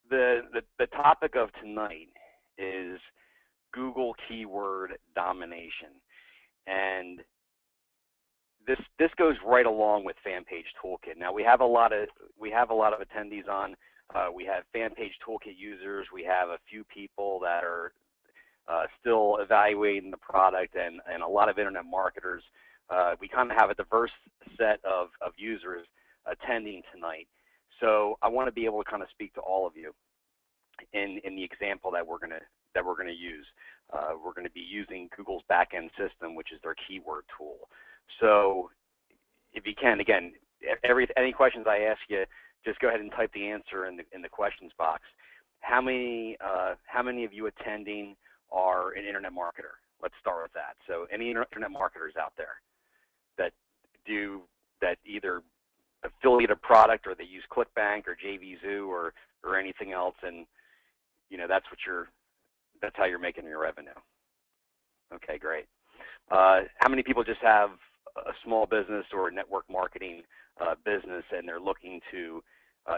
the topic of tonight is Google keyword domination, and this goes right along with Fan Page Toolkit. Now we have a lot of attendees on. We have Fan Page Toolkit users. We have a few people that are still evaluating the product, and a lot of internet marketers. We kind of have a diverse set of users attending tonight. So I want to be able to kind of speak to all of you in the example that we're gonna use. We're going to be using Google's backend system, which is their keyword tool. So if you can, again, any questions I ask you, just go ahead and type the answer in the questions box. How many of you attending are an internet marketer? Let's start with that. So any internet marketers out there that either affiliate a product, or they use ClickBank or JVZoo or anything else, and that's how you're making your revenue. Okay, great. How many people just have a small business or a network marketing business, and they're looking to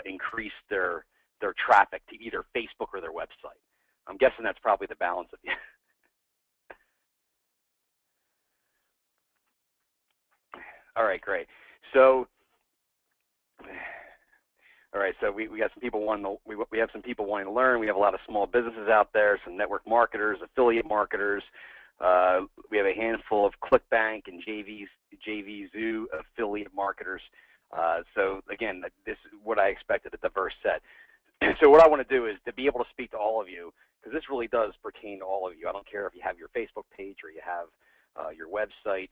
increase their traffic to either Facebook or their website? I'm guessing that's probably the balance of you. All right, great. So, all right, so we got some people we have some people wanting to learn. We have a lot of small businesses out there, some network marketers, affiliate marketers. We have a handful of ClickBank and JVZoo affiliate marketers. So again, this is what I expected, a diverse set. So what I want to do is to be able to speak to all of you, because this really does pertain to all of you. I don't care if you have your Facebook page or you have your website.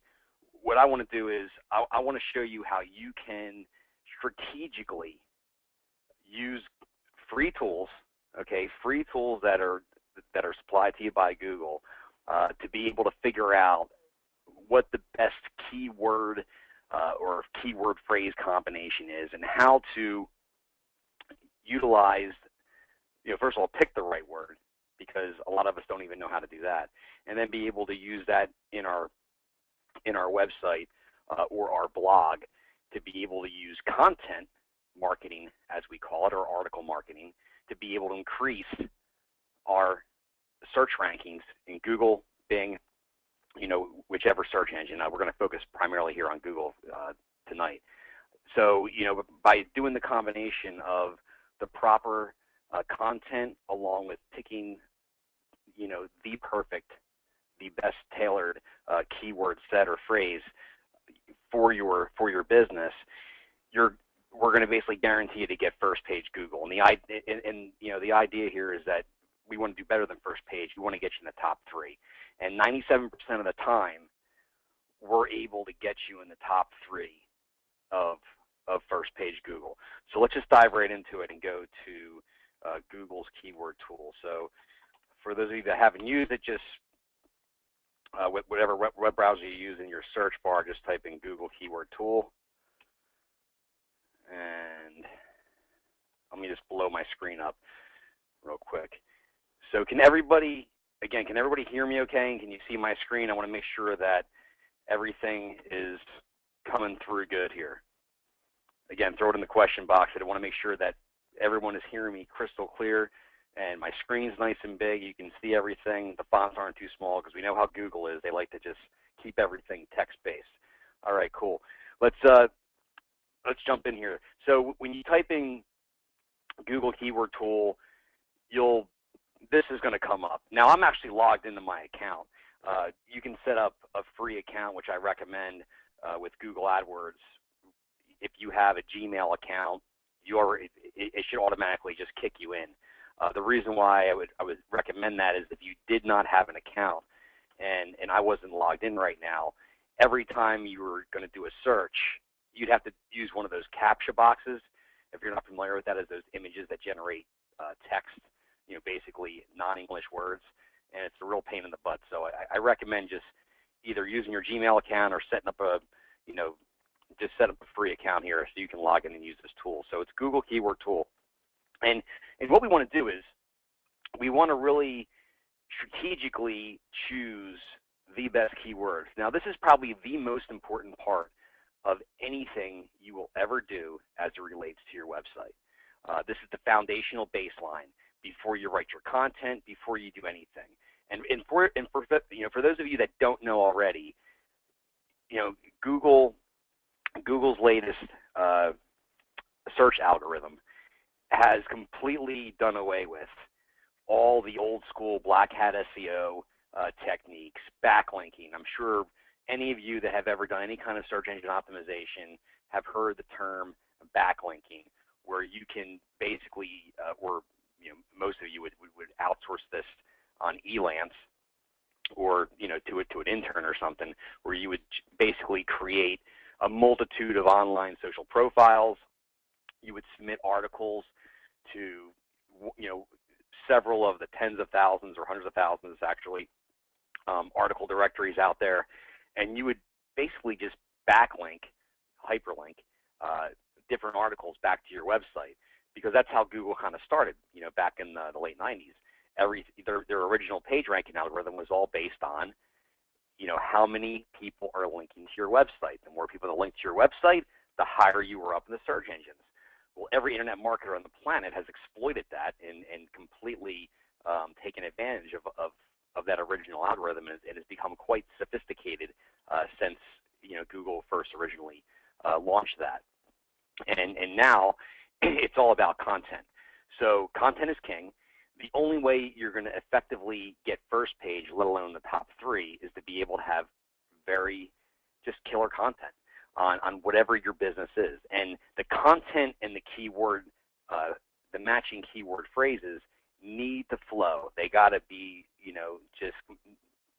What I want to do is I want to show you how you can strategically use free tools, okay, free tools that are supplied to you by Google, to be able to figure out what the best keyword or keyword phrase combination is, and how to utilize, first of all, pick the right word, because a lot of us don't even know how to do that, and then be able to use that in our website or our blog to be able to use content marketing, as we call it, or article marketing, to be able to increase our search rankings in Google, Bing, whichever search engine. We're going to focus primarily here on Google tonight. So, by doing the combination of the proper content along with picking, the best tailored keyword set or phrase for your business, we're going to basically guarantee you to get first page Google. And the idea here is that we want to do better than first page. We want to get you in the top 3. And 97% of the time, we're able to get you in the top 3 of first page Google. So let's just dive right into it and go to Google's keyword tool. So for those of you that haven't used it, just whatever web browser you use in your search bar, just type in Google keyword tool. And let me just blow my screen up real quick. So can everybody hear me okay? And can you see my screen? I want to make sure that everything is coming through good here. Again, throw it in the question box. I want to make sure that everyone is hearing me crystal clear, and my screen's nice and big. You can see everything. The fonts aren't too small, because we know how Google is. They like to just keep everything text-based. All right, cool. Let's jump in here. So when you type in Google keyword tool, this is going to come up. Now, I'm actually logged into my account. You can set up a free account, which I recommend with Google AdWords. If you have a Gmail account, it should automatically just kick you in. The reason why I would recommend that is if you did not have an account and I wasn't logged in right now, every time you were going to do a search, you'd have to use one of those CAPTCHA boxes. If you're not familiar with that, is those images that generate text, basically non-English words, and it's a real pain in the butt. So I recommend just either using your Gmail account or setting up just set up a free account here so you can log in and use this tool. So it's Google keyword tool. And what we want to do is we want to really strategically choose the best keywords. Now, this is probably the most important part of anything you will ever do as it relates to your website. This is the foundational baseline before you write your content, before you do anything. And for for those of you that don't know already, Google's latest search algorithm has completely done away with all the old school black hat SEO techniques, backlinking. I'm sure any of you that have ever done any kind of search engine optimization have heard the term backlinking, where you can basically, or most of you would outsource this on Elance, or to an intern or something, where you would basically create a multitude of online social profiles. You would submit articles to several of the tens of thousands or hundreds of thousands actually article directories out there, and you would basically just backlink, hyperlink different articles back to your website, because that's how Google kind of started, back in the late 90s. Their original page ranking algorithm was all based on, how many people are linking to your website. The more people that link to your website, the higher you were up in the search engines. Well, every internet marketer on the planet has exploited that and completely taken advantage of that original algorithm, and it has become quite sophisticated since Google first originally launched that. And now it's all about content. So content is king. The only way you're going to effectively get first page, let alone the top 3, is to be able to have very just killer content on whatever your business is. And the content and the keyword, the matching keyword phrases need to flow. They got to be,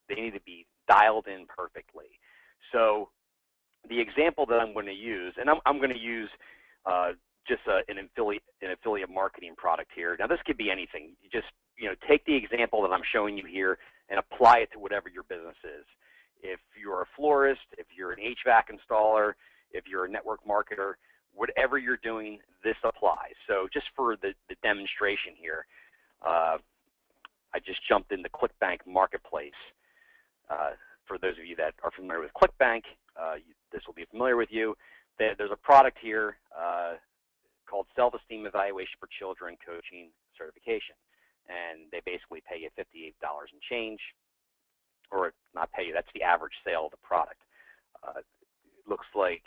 they need to be dialed in perfectly. So the example that I'm going to use, and I'm going to use just an affiliate marketing product here. Now, this could be anything. You just take the example that I'm showing you here and apply it to whatever your business is. If you're a florist, if you're an HVAC installer, if you're a network marketer, whatever you're doing, this applies. So just for the demonstration here, I just jumped into ClickBank Marketplace. For those of you that are familiar with ClickBank, this will be familiar with you. There's a product here called Self-Esteem Evaluation for Children Coaching Certification. And they basically pay you $58 and change, or not pay you, that's the average sale of the product. It looks like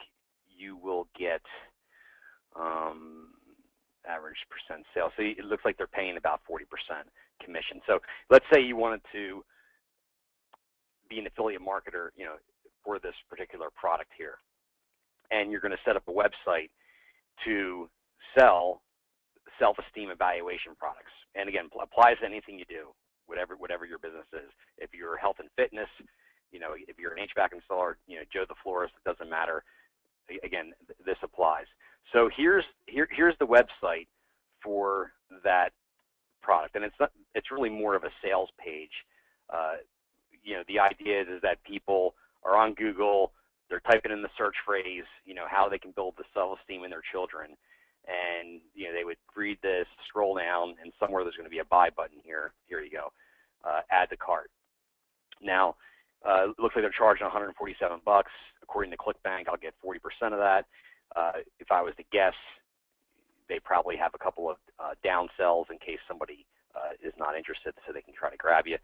you will get average percent sale. So it looks like they're paying about 40% commission. So let's say you wanted to be an affiliate marketer, for this particular product here, and you're going to set up a website to sell self-esteem evaluation products. And again, applies to anything you do, whatever your business is. If you're health and fitness, if you're an HVAC installer, Joe the florist, it doesn't matter. Again, this applies. So here's the website for that product, and it's really more of a sales page. The idea is that people are on Google, they're typing in the search phrase, how they can build the self-esteem in their children, and they would read this, scroll down, and somewhere there's going to be a buy button here. Here you go, add to cart. Now, it looks like they're charging $147. According to ClickBank, I'll get 40% of that. If I was to guess, they probably have a couple of down sells in case somebody is not interested, so they can try to grab you.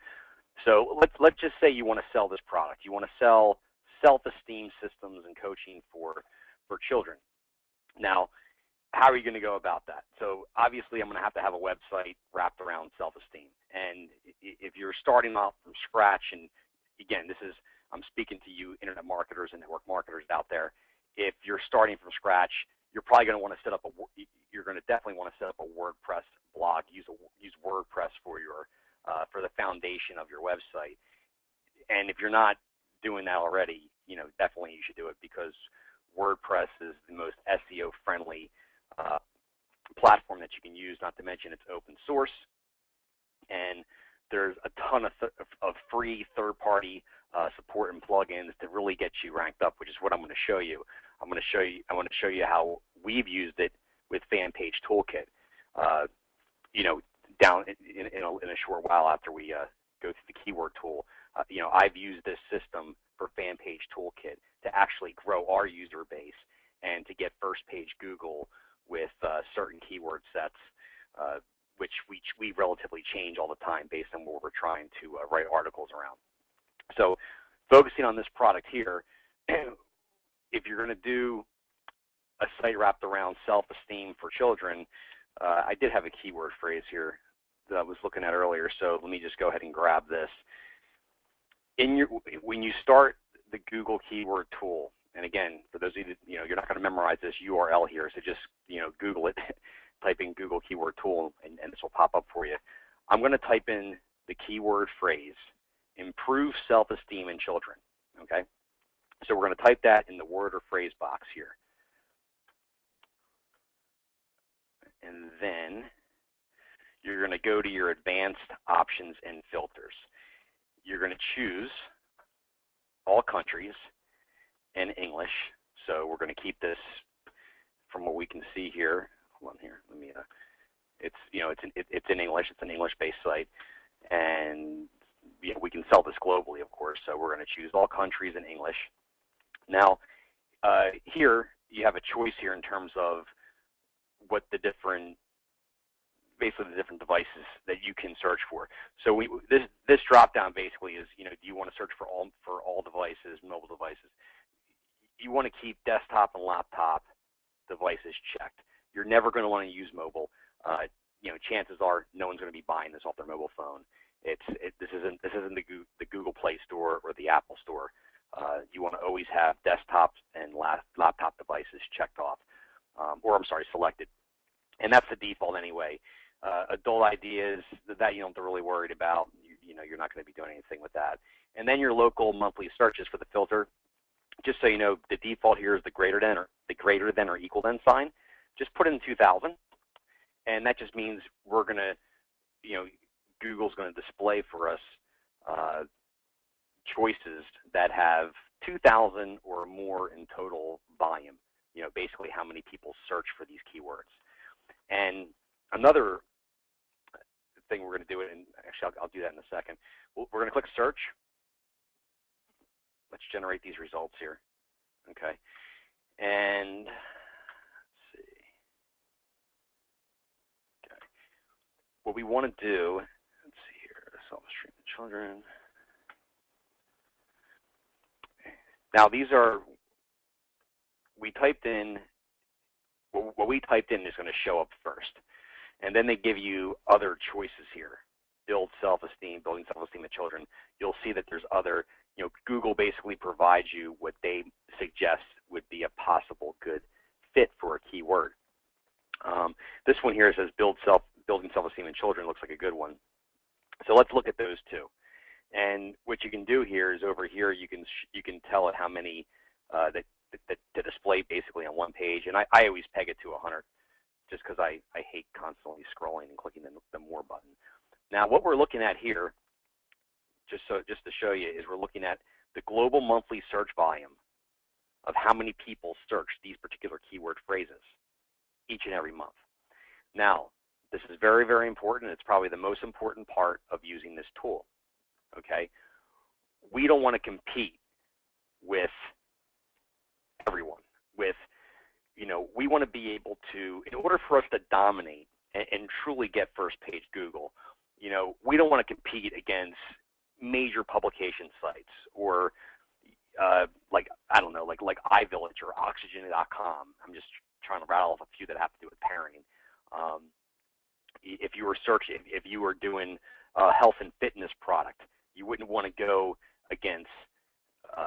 So let's just say you want to sell this product. You want to sell self-esteem systems and coaching for children. Now, how are you going to go about that? So obviously, I'm going to have a website wrapped around self-esteem. And if you're starting off from scratch, and again, I'm speaking to you internet marketers and network marketers out there. If you're starting from scratch, you're probably going to want to set up you're going to definitely want to set up a WordPress blog. Use WordPress for the foundation of your website. And if you're not doing that already, definitely you should do it, because WordPress is the most SEO friendly platform that you can use, not to mention it's open source, and there's a ton of free third-party support and plugins to really get you ranked up, which is what I'm going to show you. I want to show you how we've used it with Fan Page Toolkit. Down in a short while after we go through the keyword tool, I've used this system for Fan Page Toolkit to actually grow our user base and to get first page Google with certain keyword sets, which we relatively change all the time based on what we're trying to write articles around. So focusing on this product here, if you're going to do a site wrapped around self-esteem for children, I did have a keyword phrase here that I was looking at earlier, so let me just go ahead and grab this. When you start the Google keyword tool, and again, for those of you that, you're not going to memorize this URL here, so just, Google it, type in Google keyword tool, and this will pop up for you. I'm going to type in the keyword phrase, improve self-esteem in children, okay? So we're going to type that in the word or phrase box here. And then you're going to go to your advanced options and filters. You're going to choose all countries and English. So we're going to keep this from what we can see here. Hold on here. Let me. It's in English. It's an English-based site, and we can sell this globally, of course. So we're going to choose all countries in English. Now, here you have a choice here in terms of what the different, basically the different devices that you can search for. So this drop down basically is, do you want to search for all devices, mobile devices? You want to keep desktop and laptop devices checked. You're never going to want to use mobile. Chances are no one's going to be buying this off their mobile phone. This isn't the Google Play Store or the Apple Store. You want to always have desktop and laptop devices checked off, selected. And that's the default anyway. Adult ideas, that you don't have to really worry about. You're not going to be doing anything with that. And then your local monthly searches for the filter. Just so you know, the default here is the greater than or equal than sign. Just put in 2000, and that just means we're going to, Google's going to display for us choices that have 2,000 or more in total volume. Basically how many people search for these keywords. And another thing we're going to do it, and actually I'll do that in a second. We're going to click search. Let's generate these results here. Okay. And let's see. Okay. What we want to do, let's see here, self-esteem in children. Now these are, we typed in, what we typed in is going to show up first. And then they give you other choices here. Build self-esteem, building self-esteem in children. You'll see that there's other, Google basically provides you what they suggest would be a possible good fit for a keyword. This one here says building self-esteem in children looks like a good one. So let's look at those two. And what you can do here is over here you can tell it how many to display basically on one page, and I always peg it to 100 just because I hate constantly scrolling and clicking the more button. Now what we're looking at here, just to show you, is we're looking at the global monthly search volume of how many people search these particular keyword phrases each and every month. Now this is very, very important. It's probably the most important part of using this tool. Okay, we don't want to compete with everyone. We want to be able to, in order for us to dominate and truly get first page Google, we don't want to compete against major publication sites or like iVillage or Oxygen.com. I'm just trying to rattle off a few that have to do with parenting. If you were doing a health and fitness product, you wouldn't want to go against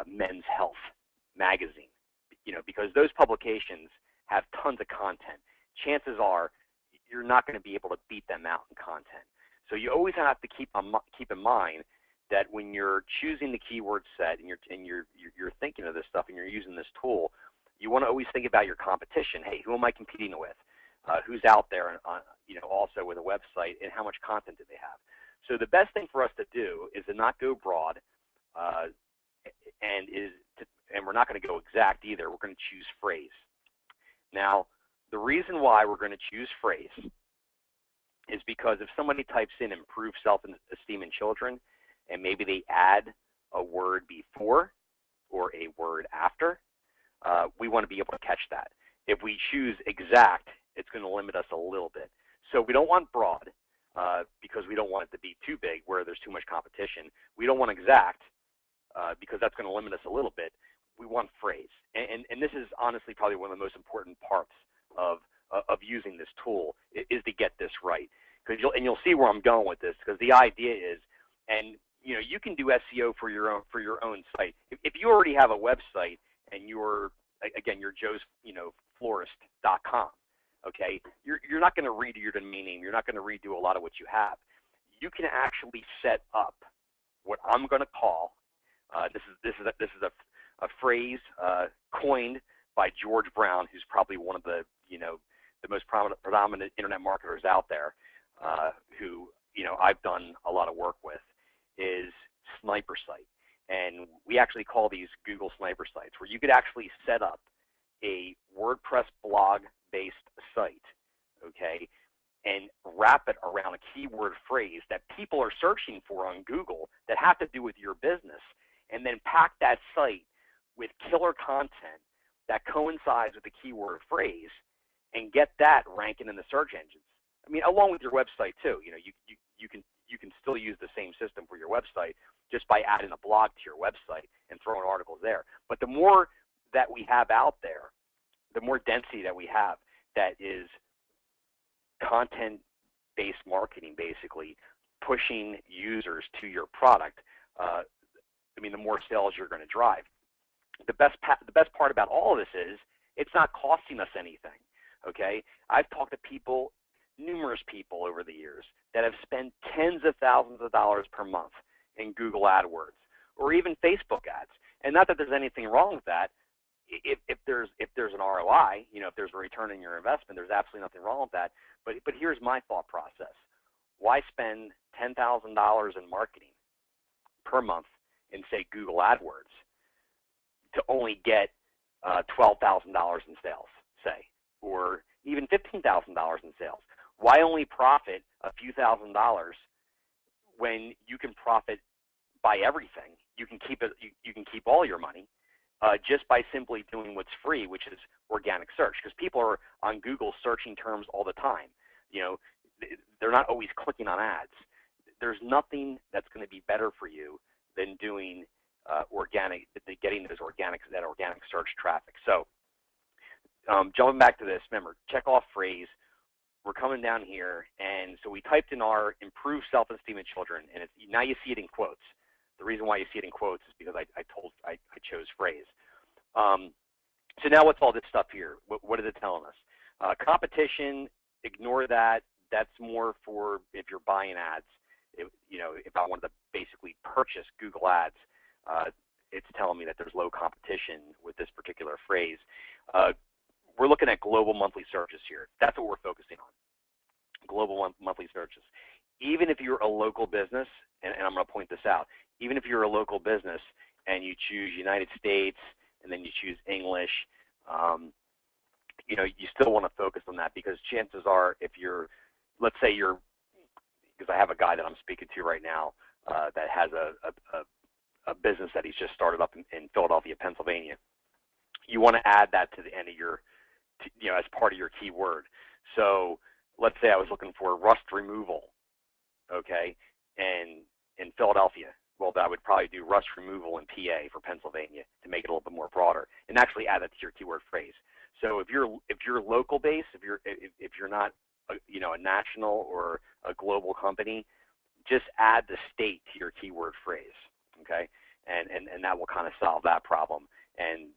Men's Health magazine, because those publications have tons of content. Chances are you're not going to be able to beat them out in content. So you always have to keep in mind that when you're choosing the keyword set and you're thinking of this stuff and you're using this tool, you want to always think about your competition. Hey, who am I competing with? Who's out there, also with a website, and how much content do they have? So the best thing for us to do is to not go broad, and we're not going to go exact either. We're going to choose phrase. Now, the reason why we're going to choose phrase is because if somebody types in improve self-esteem in children, and maybe they add a word before or a word after, we want to be able to catch that. If we choose exact, it's going to limit us a little bit. So we don't want broad because we don't want it to be too big where there's too much competition. We don't want exact because that's going to limit us a little bit. We want phrase. And this is honestly probably one of the most important parts of using this tool is to get this right. You'll see where I'm going with this, because the idea is, and you can do SEO for your own site. If you already have a website and you're Joe's florist.com, okay, you're not going to redo your domain name. You're not going to redo a lot of what you have. You can actually set up what I'm going to call this is a phrase coined by George Brown, who's probably one of the most predominant internet marketers out there, who I've done a lot of work with, is sniper site. And we actually call these Google sniper sites, where you could actually set up a WordPress blog-based site, okay, and wrap it around a keyword phrase that people are searching for on Google that have to do with your business, and then pack that site with killer content that coincides with the keyword phrase and get that ranking in the search engines. I mean, along with your website too. You can still use the same system for your website just by adding a blog to your website and throwing articles there. But the more that we have out there, the more density that we have that is content-based marketing, basically pushing users to your product, the more sales you're going to drive. The best part about all of this is it's not costing us anything. Okay, I've talked to people, numerous people over the years, that have spent tens of thousands of dollars per month in Google AdWords or even Facebook ads. And not that there's anything wrong with that. If there's an ROI, if there's a return on your investment, there's absolutely nothing wrong with that. But here's my thought process: why spend $10,000 in marketing per month in, say, Google AdWords to only get $12,000 in sales, say, or even $15,000 in sales? Why only profit a few $1,000s when you can profit by everything? You can keep it. You can keep all your money just by simply doing what's free, which is organic search. Because people are on Google searching terms all the time. They're not always clicking on ads. There's nothing that's going to be better for you than doing getting that organic search traffic. So jumping back to this, remember, check off phrase. We're coming down here, and so we typed in our improved self-esteem in children, and now you see it in quotes. The reason why you see it in quotes is because I chose phrase. So now what's all this stuff here? What is it telling us? Competition, ignore that. That's more for if you're buying ads. If I wanted to basically purchase Google ads, it's telling me that there's low competition with this particular phrase. We're looking at global monthly searches here. That's what we're focusing on, global monthly searches. Even if you're a local business, and I'm going to point this out, even if you're a local business and you choose United States and then you choose English, you still want to focus on that, because chances are, if you're, let's say because I have a guy that I'm speaking to right now that has a business that he's just started up in Philadelphia, Pennsylvania. You want to add that to the end of your, as part of your keyword. So let's say I was looking for rust removal, okay, and in Philadelphia. Well, I would probably do rust removal in PA for Pennsylvania to make it a little bit more broader, and actually add that to your keyword phrase. So if you're local based, if you're not a national or a global company, just add the state to your keyword phrase, okay, and that will kind of solve that problem, and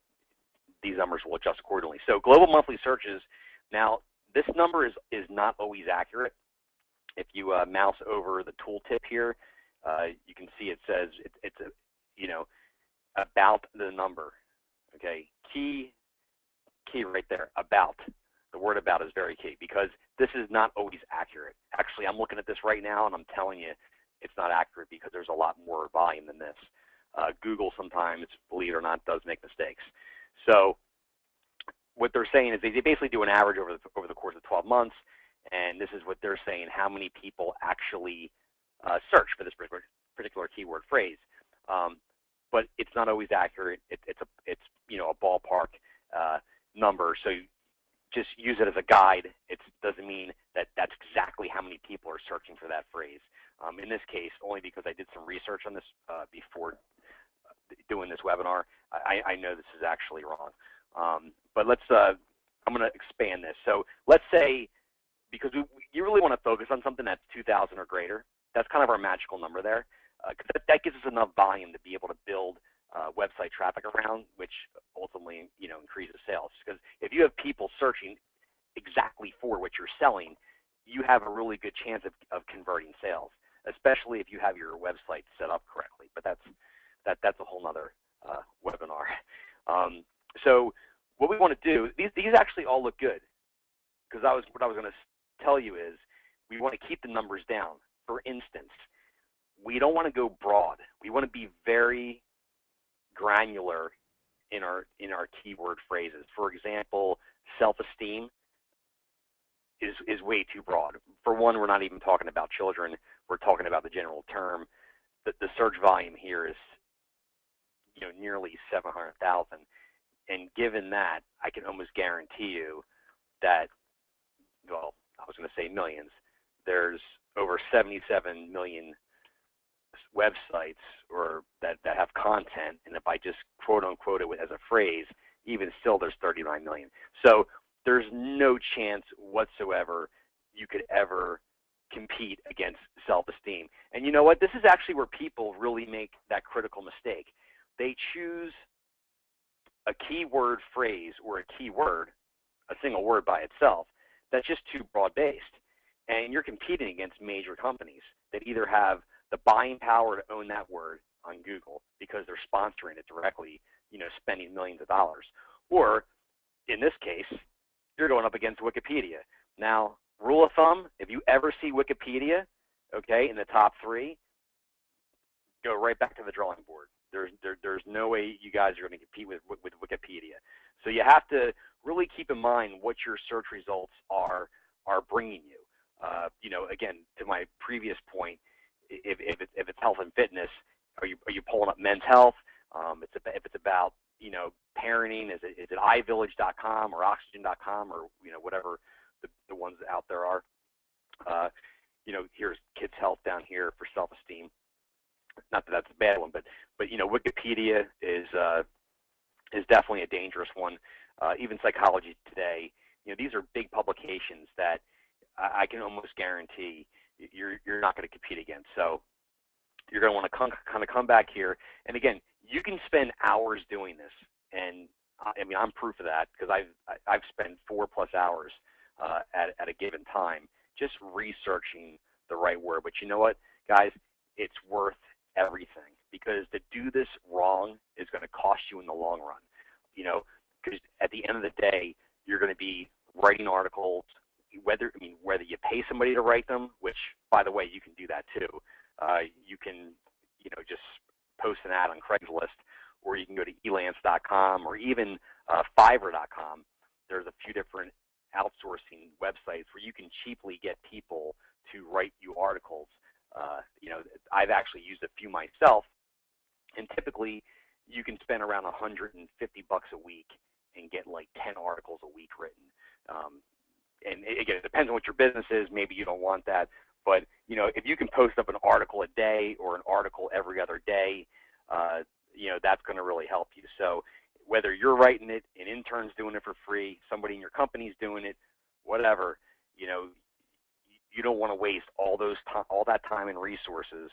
these numbers will adjust accordingly. So global monthly searches. Now, this number is not always accurate. If you mouse over the tooltip here, you can see it says it's about the number. Okay, key right there, about. The word about is very key, because this is not always accurate. Actually, I'm looking at this right now, and I'm telling you it's not accurate, because there's a lot more volume than this. Google sometimes, believe it or not, does make mistakes. So what they're saying is they basically do an average over the course of 12 months, and this is what they're saying, how many people actually search for this particular keyword phrase. But it's not always accurate. It's a ballpark number. So just use it as a guide. It doesn't mean that that's exactly how many people are searching for that phrase. In this case, only because I did some research on this before doing this webinar, I know this is actually wrong. But let's, I'm going to expand this. So let's say, because you really want to focus on something that's 2,000 or greater. That's kind of our magical number there. That gives us enough volume to be able to build website traffic around, which ultimately, increases sales. Because if you have people searching exactly for what you're selling, you have a really good chance of converting sales, especially if you have your website set up correctly. But that's a whole nother webinar. So what we want to do, these actually all look good, because what I was going to tell you is we want to keep the numbers down. For instance, we don't want to go broad. We want to be very granular in our keyword phrases. For example, self-esteem is way too broad. For one, we're not even talking about children. We're talking about the general term. The search volume here is nearly 700,000. And given that, I can almost guarantee you that, well, I was going to say millions. There's over 77 million websites that have content, and if I just quote unquote it as a phrase, even still there's 39 million. So there's no chance whatsoever you could ever compete against self-esteem. And you know what? This is actually where people really make that critical mistake. They choose a keyword phrase or a keyword, a single word by itself, that's just too broad-based. And you're competing against major companies that either have the buying power to own that word on Google because they're sponsoring it directly, spending millions of dollars. Or, in this case, you're going up against Wikipedia. Now, rule of thumb, if you ever see Wikipedia, okay, in the top 3, go right back to the drawing board. There's no way you guys are going to compete with Wikipedia. So you have to really keep in mind what your search results are bringing you. Again, to my previous point, if it's health and fitness, are you pulling up men's health? If it's about parenting, is it iVillage.com or Oxygen.com or whatever the ones out there are. Here's kids' health down here for self-esteem. Not that that's a bad one, but Wikipedia is definitely a dangerous one. Even Psychology Today, these are big publications that I can almost guarantee you're not going to compete against. So you're going to want to come back here. And again, you can spend hours doing this, and I'm proof of that because I've spent 4+ hours at a given time just researching the right word. But you know what, guys? It's worth everything, because to do this wrong is going to cost you in the long run. Because at the end of the day, you're going to be writing articles, whether you pay somebody to write them, which, by the way, you can do that too. You can, just post an ad on Craigslist, or you can go to elance.com or even Fiverr.com. There's a few different outsourcing websites where you can cheaply get people to write you articles. I've actually used a few myself, and typically you can spend around $150 a week and get like 10 articles a week written. And again, it depends on what your business is. Maybe you don't want that, but if you can post up an article a day or an article every other day, that's going to really help you. So whether you're writing it, an intern's doing it for free, somebody in your company's doing it, whatever, you don't want to waste all that time and resources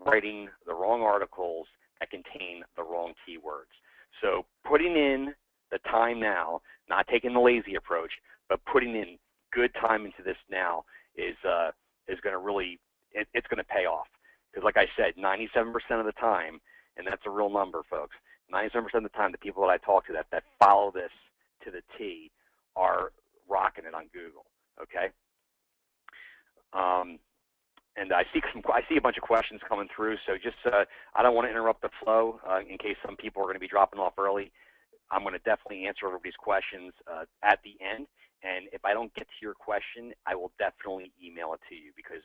writing the wrong articles that contain the wrong keywords. So putting in the time now, not taking the lazy approach, but putting in good time into this now is going to really, it's going to pay off. Because like I said, 97% of the time, and that's a real number, folks, 97% of the time, the people that I talk to that follow this to the T are rocking it on Google, okay? And I see a bunch of questions coming through, so just I don't want to interrupt the flow in case some people are going to be dropping off early. I'm going to definitely answer everybody's questions at the end, and if I don't get to your question, I will definitely email it to you, because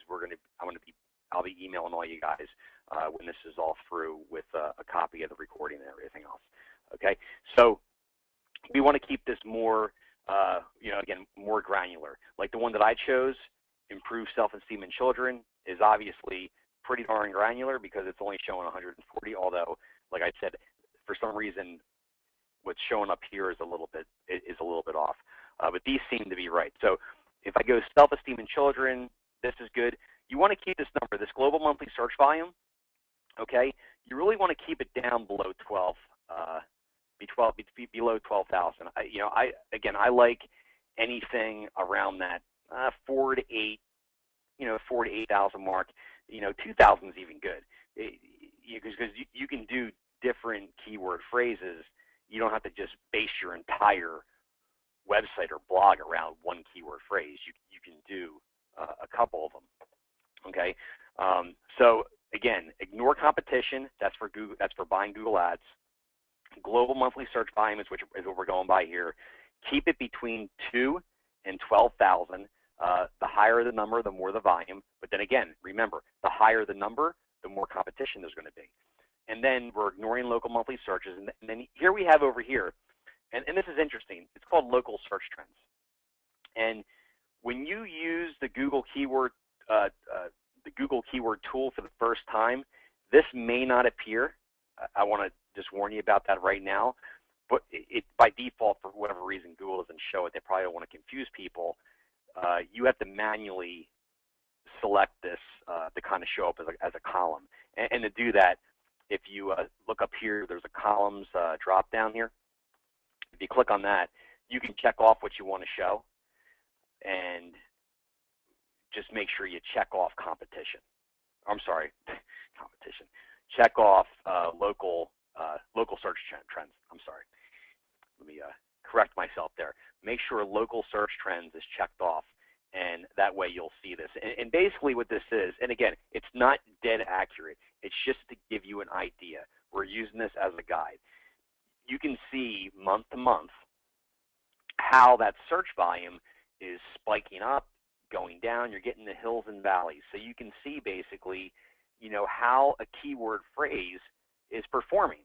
I'll be emailing all you guys when this is all through with a copy of the recording and everything else. Okay, so we want to keep this more again, more granular. Like the one that I chose, improve self-esteem in children, is obviously pretty darn granular because it's only showing 140, although, like I said, for some reason, what's showing up here is a little bit off. But these seem to be right. So if I go self-esteem in children, this is good. You want to keep this number, this global monthly search volume, okay? You really want to keep it down below 12, below 12,000. I like anything around that 4 to 8, 4 to 8,000 mark. 2,000 is even good because you can do different keyword phrases. You don't have to just base your entire website or blog around one keyword phrase. You can do a couple of them. Okay, so again, ignore competition. That's for Google. That's for buying Google Ads. Global monthly search volume is what we're going by here. Keep it between 2 and 12,000. The higher the number, the more the volume. But then again, remember, the higher the number, the more competition there's going to be. And then we're ignoring local monthly searches. And then here we have over here, and this is interesting. It's called local search trends. And when you use the Google keyword tool for the first time, this may not appear. I want to just warn you about that right now. But it by default, for whatever reason, Google doesn't show it. They probably don't want to confuse people. You have to manually select this to kind of show up as a column. And to do that, if you look up here, there's a columns drop down here. If you click on that, you can check off what you want to show, and just make sure you check off competition. I'm sorry, competition. Check off local search trends. I'm sorry. Let me correct myself there. Make sure local search trends is checked off, and that way you'll see this. And basically what this is, and again, it's not dead accurate. It's just to give you an idea. We're using this as a guide. You can see month to month how that search volume is spiking up, going down. You're getting the hills and valleys. So you can see basically, how a keyword phrase is performing.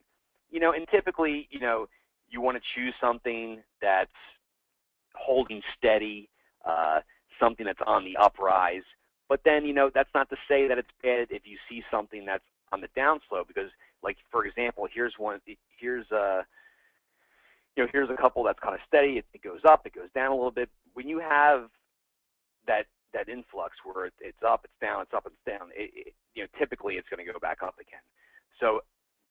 And typically, you want to choose something that's holding steady, something that's on the uprise. But then, that's not to say that it's bad if you see something that's on the downslope, because, like, for example, here's a couple that's kind of steady. It goes up, it goes down a little bit. When you have that influx where it's up, it's down, it's up, it's down, typically it's going to go back up again. So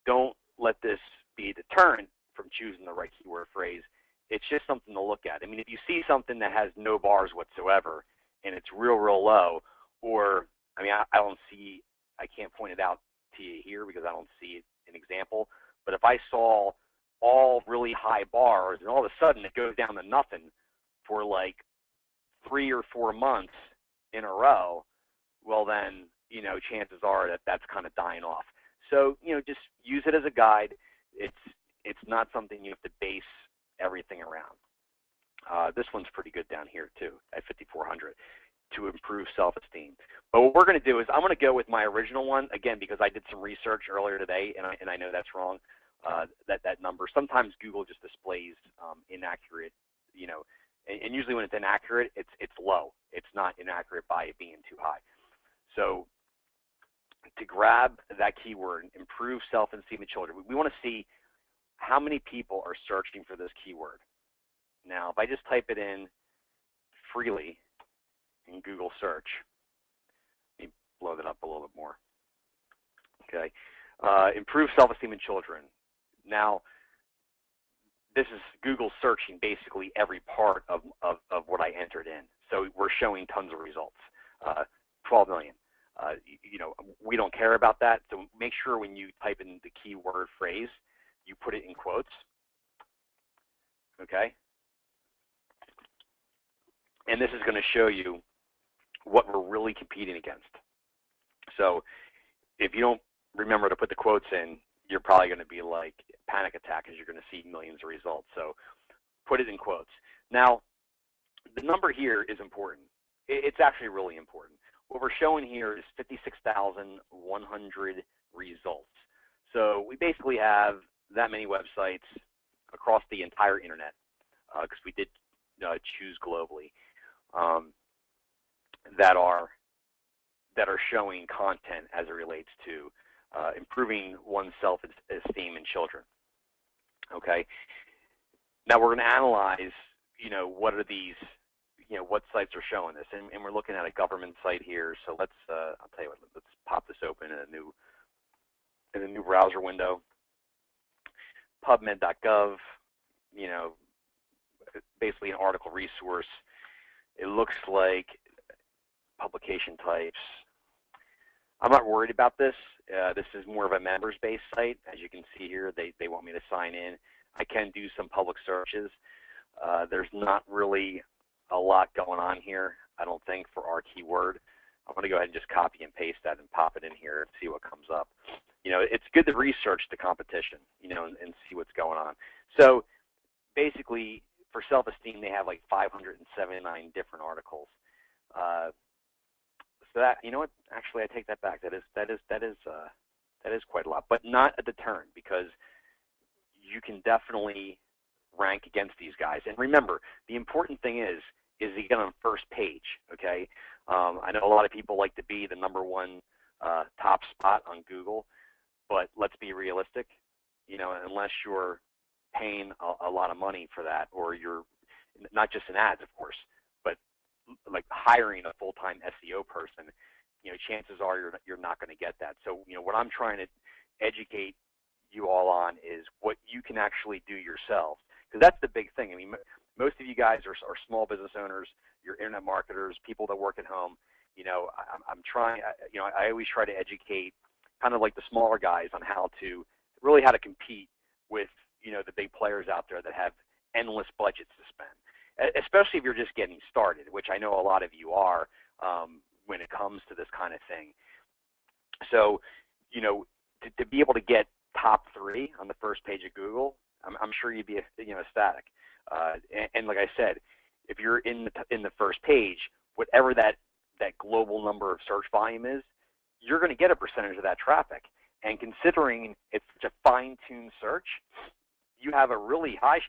don't let this be a deterrent from choosing the right keyword phrase. It's just something to look at. I mean, if you see something that has no bars whatsoever and it's real low, or, I can't point it out to you here because I don't see an example, but if I saw all really high bars and all of a sudden it goes down to nothing for like 3 or 4 months in a row, well then, chances are that that's kind of dying off. So, just use it as a guide. It's not something you have to base everything around. This one's pretty good down here too at 5,400 to improve self-esteem. But what we're going to do is I'm going to go with my original one again because I did some research earlier today and I know that's wrong. That number. Sometimes Google just displays inaccurate, and usually when it's inaccurate, it's low. It's not inaccurate by it being too high. So to grab that keyword, improve self-esteem in children, we want to see how many people are searching for this keyword. Now, if I just type it in freely in Google search, let me blow that up a little bit more. Okay, improve self-esteem in children. Now, this is Google searching basically every part of what I entered in. So we're showing tons of results, 12 million. We don't care about that. So make sure when you type in the keyword phrase, you put it in quotes, okay? And this is going to show you what we're really competing against. So if you don't remember to put the quotes in, you're probably going to be like panic attack because you're going to see millions of results. So put it in quotes. Now, the number here is important. It's actually really important. What we're showing here is 56,100 results. So we basically have that many websites across the entire internet because we did choose globally that are showing content as it relates to improving one's self-esteem in children. Okay. Now we're going to analyze, what are these, what sites are showing this, and we're looking at a government site here. So let's, I'll tell you what, let's pop this open in a new browser window. PubMed.gov, basically an article resource. It looks like publication types. I'm not worried about this. This is more of a members-based site. As you can see here, they want me to sign in. I can do some public searches. There's not really a lot going on here, I don't think, for our keyword. I'm going to go ahead and just copy and paste that and pop it in here and see what comes up. It's good to research the competition, and see what's going on. So basically, for self-esteem, they have like 579 different articles. So that, what? Actually, I take that back. That is quite a lot, but not a deterrent, because you can definitely rank against these guys. And remember, the important thing is you get on first page. Okay, I know a lot of people like to be the #1 top spot on Google, but let's be realistic. Unless you're paying a lot of money for that, or you're not just in ads, of course, but like hiring a full-time SEO person, chances are you're not going to get that. So, what I'm trying to educate you all on is what you can actually do yourselves, because that's the big thing. I mean, most of you guys are small business owners, you're internet marketers, people that work at home. I'm trying. I always try to educate kind of like the smaller guys on how to compete with the big players out there that have endless budgets to spend, especially if you're just getting started, which I know a lot of you are when it comes to this kind of thing. So, to be able to get top 3 on the first page of Google, I'm sure you'd be ecstatic. And like I said, if you're in the first page, whatever that global number of search volume is, you're going to get a percentage of that traffic. And considering it's such a fine-tuned search, you have a really high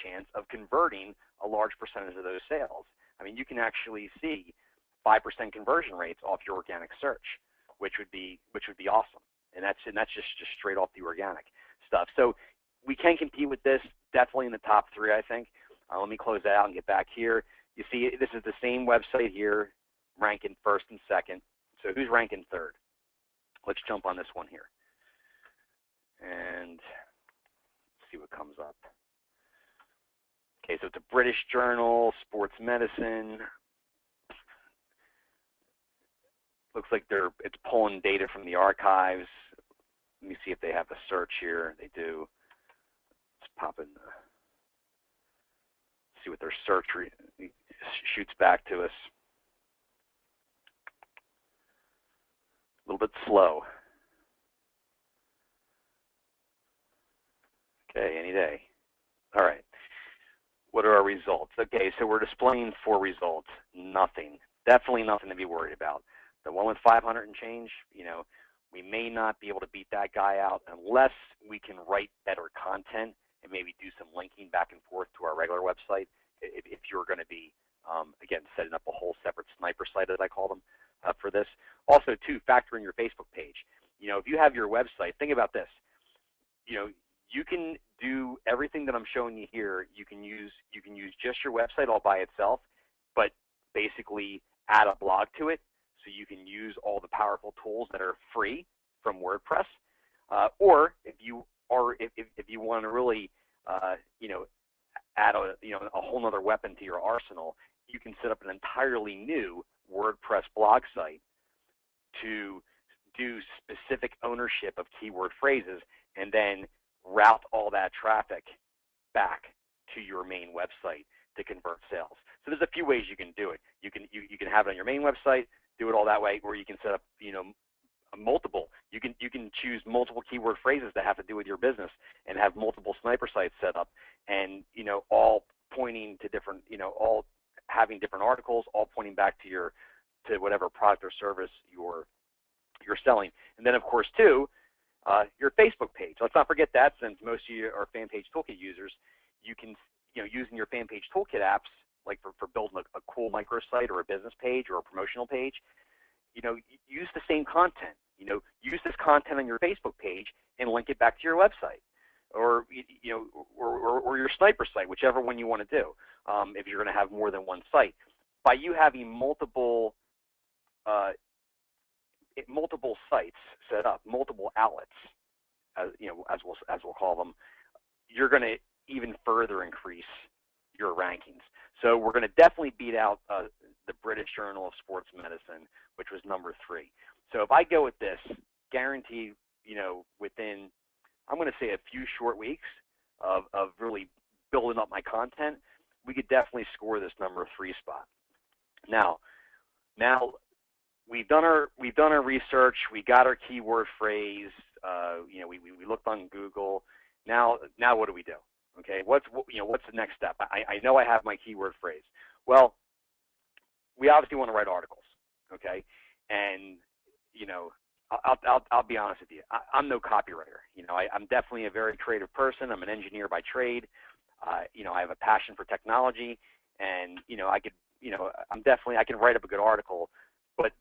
chance of converting a large percentage of those sales. I mean, you can actually see 5% conversion rates off your organic search, which would be awesome. And that's just straight off the organic stuff. So we can compete with this, definitely in the top 3, I think. Let me close that out and get back here. You see, this is the same website here, ranking 1st and 2nd. So who's ranking 3rd? Let's jump on this one here and see what comes up. Okay, so it's a British journal, sports medicine. Looks like it's pulling data from the archives. Let me see if they have a search here. They do. Let's pop in. See what their search shoots back to us. A little bit slow. Okay, any day. All right. What are our results? Okay, so we're displaying 4 results. Nothing. Definitely nothing to be worried about. The one with 500 and change, we may not be able to beat that guy out unless we can write better content and maybe do some linking back and forth to our regular website. If you're going to be, again, setting up a whole separate sniper site, as I call them, for this. Also, too, factor in your Facebook page. If you have your website, think about this. You can do everything that I'm showing you here. You can use just your website all by itself, but basically add a blog to it, so you can use all the powerful tools that are free from WordPress. Or if you want to really add a whole nother weapon to your arsenal, you can set up an entirely new WordPress blog site to do specific ownership of keyword phrases, and then route all that traffic back to your main website to convert sales. So there's a few ways you can do it. You can have it on your main website, do it all that way, or you can set up multiple. You can choose multiple keyword phrases that have to do with your business and have multiple sniper sites set up, and all pointing to different, all having different articles, all pointing back to whatever product or service you're selling. And then of course too, your Facebook page. Let's not forget that, since most of you are fan page toolkit users, you can using your fan page toolkit apps, like for building a cool microsite or a business page or a promotional page, use the same content. Use this content on your Facebook page and link it back to your website, or or your sniper site, whichever one you want to do. If you're going to have more than one site, by you having multiple sites set up, multiple outlets, as we'll call them, you're going to even further increase your rankings. So we're going to definitely beat out the British Journal of Sports Medicine, which was number 3. So if I go with this, guaranteed, within, I'm going to say a few short weeks of really building up my content, we could definitely score this number 3 spot. Now we've done our research. We got our keyword phrase. We looked on Google. Now what do we do? Okay, what's the next step? I know I have my keyword phrase. Well, we obviously want to write articles. Okay, and I'll be honest with you. I'm no copywriter. I'm definitely a very creative person. I'm an engineer by trade. I have a passion for technology, and I can write up a good article. But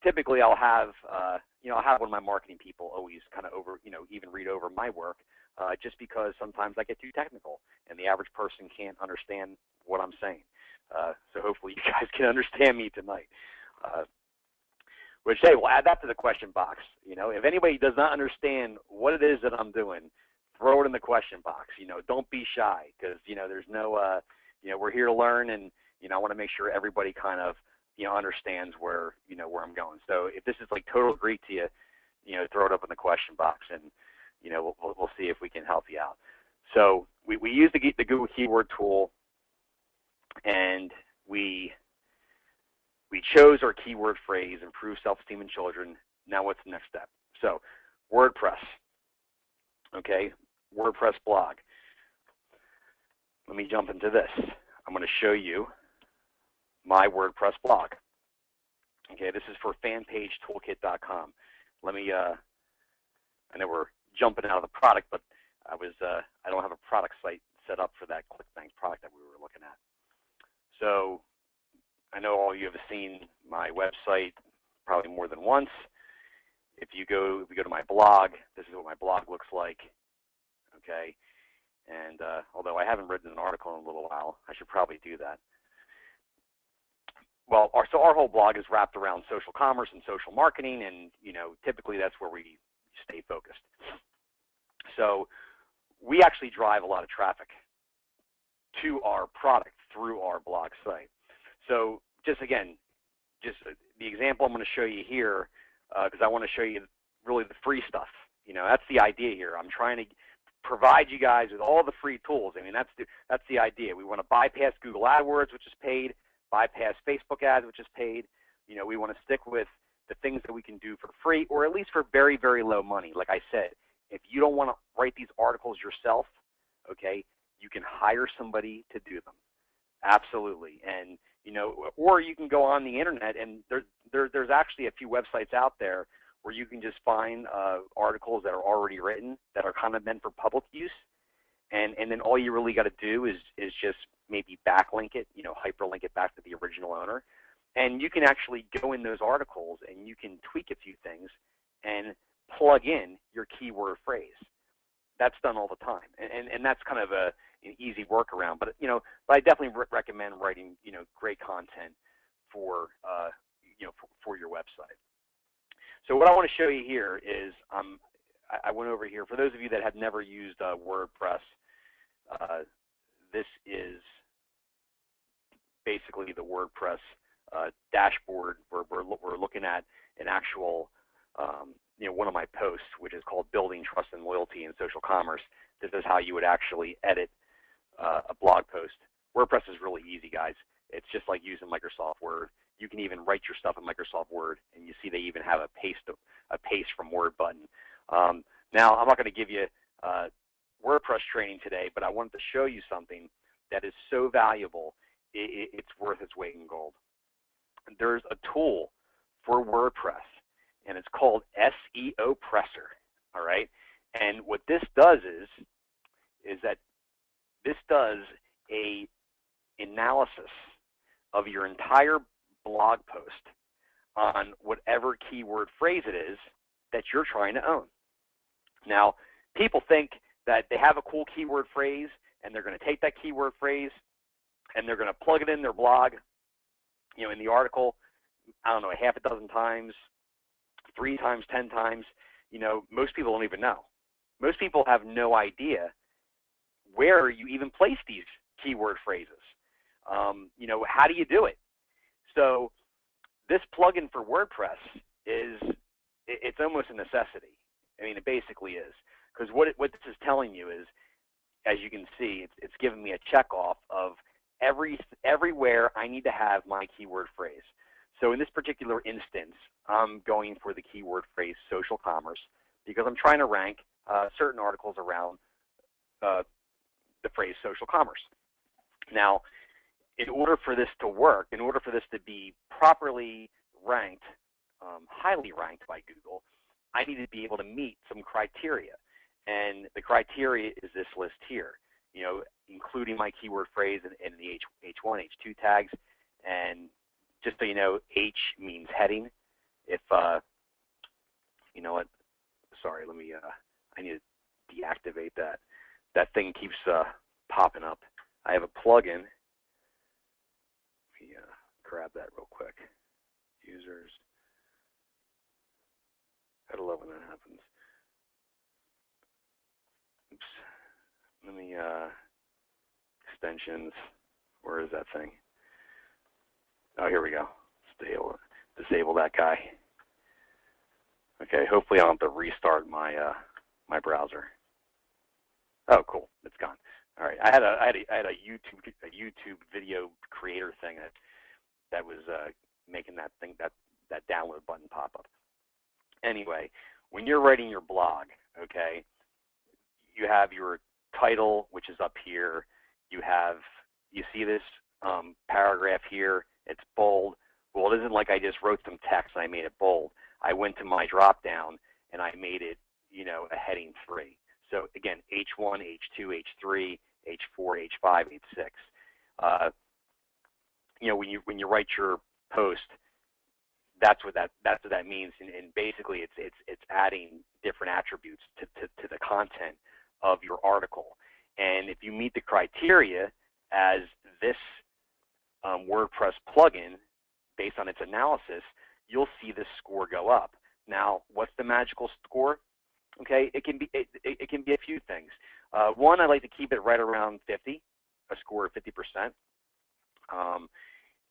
typically I'll have one of my marketing people always kind of even read over my work, just because sometimes I get too technical, and the average person can't understand what I'm saying. So hopefully you guys can understand me tonight. Which, hey, we'll add that to the question box. If anybody does not understand what it is that I'm doing, throw it in the question box. Don't be shy, because there's no we're here to learn, and I want to make sure everybody kind of understands where where I'm going. So if this is like total Greek to you, throw it up in the question box, and we'll see if we can help you out. So we use the Google Keyword tool, and we chose our keyword phrase, improve self-esteem in children. Now what's the next step? So WordPress. Okay, WordPress blog. Let me jump into this. I'm going to show you my WordPress blog. Okay, this is for fanpagetoolkit.com. Let me, I know we're jumping out of the product, but I don't have a product site set up for that ClickBank product that we were looking at. So I know all you have seen my website probably more than once. If you go to my blog, this is what my blog looks like. Okay, and although I haven't written an article in a little while, I should probably do that. Well, our whole blog is wrapped around social commerce and social marketing, and typically that's where we stay focused. So we actually drive a lot of traffic to our product through our blog site. So just the example I'm going to show you here, because I want to show you really the free stuff. That's the idea here. I'm trying to provide you guys with all the free tools. I mean, that's the idea. We want to bypass Google AdWords, which is paid, bypass Facebook ads, which is paid. We want to stick with the things that we can do for free, or at least for very, very low money. Like I said, if you don't want to write these articles yourself, okay, you can hire somebody to do them. Absolutely. And or you can go on the internet, and there's actually a few websites out there where you can just find articles that are already written that are kind of meant for public use, and then all you really got to do is just maybe backlink it, hyperlink it back to the original owner, and you can actually go in those articles and you can tweak a few things and plug in your keyword phrase. That's done all the time, and that's kind of an easy workaround. But but I definitely recommend writing great content for for your website. So what I want to show you here is I went over here. For those of you that have never used WordPress, this is basically the WordPress dashboard. We're looking at an actual one of my posts, which is called Building Trust and Loyalty in Social Commerce. This is how you would actually edit a blog post. WordPress is really easy, guys. It's just like using Microsoft Word. You can even write your stuff in Microsoft Word, and you see they even have a paste from Word button. Now, I'm not going to give you WordPress training today, but I wanted to show you something that is so valuable, it's worth its weight in gold. There's a tool for WordPress, and it's called SEO Presser, all right? And what this does is that this does a analysis of your entire blog post on whatever keyword phrase it is that you're trying to own. Now, people think that they have a cool keyword phrase and they're going to take that keyword phrase and they're going to plug it in their blog, in the article, I don't know, a half a dozen times, 3 times, 10 times. Most people don't even know. Most people have no idea where you even place these keyword phrases. How do you do it? So this plugin for WordPress it's almost a necessity. I mean, it basically is, because what this is telling you is, as you can see, it's giving me a check off of everywhere I need to have my keyword phrase. So in this particular instance, I'm going for the keyword phrase social commerce because I'm trying to rank certain articles around the phrase social commerce. Now, in order for this to work, in order for this to be properly ranked, highly ranked by Google, I need to be able to meet some criteria. And the criteria is this list here, including my keyword phrase in the H1, H2 tags. And just so you know, H means heading. If, you know what, sorry, I need to deactivate that. That thing keeps popping up. I have a plugin. Let me grab that real quick. Users. Gotta love when that happens. Oops. Let me, extensions. Where is that thing? Oh, here we go. Disable that guy. Okay, hopefully I don't have to restart my my browser. Oh, cool, it's gone. All right, I had a YouTube video creator thing that was making that download button pop up. Anyway, when you're writing your blog, okay, you have your title, which is up here. You see this paragraph here. It's bold. Well, it isn't like I just wrote some text and I made it bold. I went to my drop down and I made it, a heading 3. So again, H1, H2, H3, H4, H5, H6. When you write your post, that's what that means, and basically it's adding different attributes to the content of your article. And if you meet the criteria as this WordPress plugin, based on its analysis, you'll see this score go up. Now, what's the magical score? Okay, it can be a few things. One, I like to keep it right around 50, a score of 50%.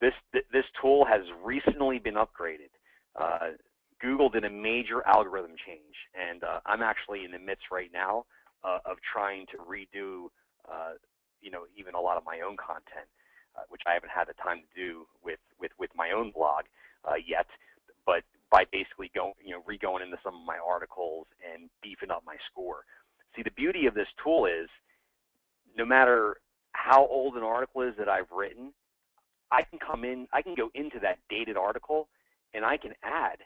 This tool has recently been upgraded. Google did a major algorithm change, and I'm actually in the midst right now of trying to redo, even a lot of my own content, which I haven't had the time to do with my own blog yet. But by basically re-going into some of my articles and beefing up my score. See, the beauty of this tool is, no matter how old an article is that I've written, I can go into that dated article and I can add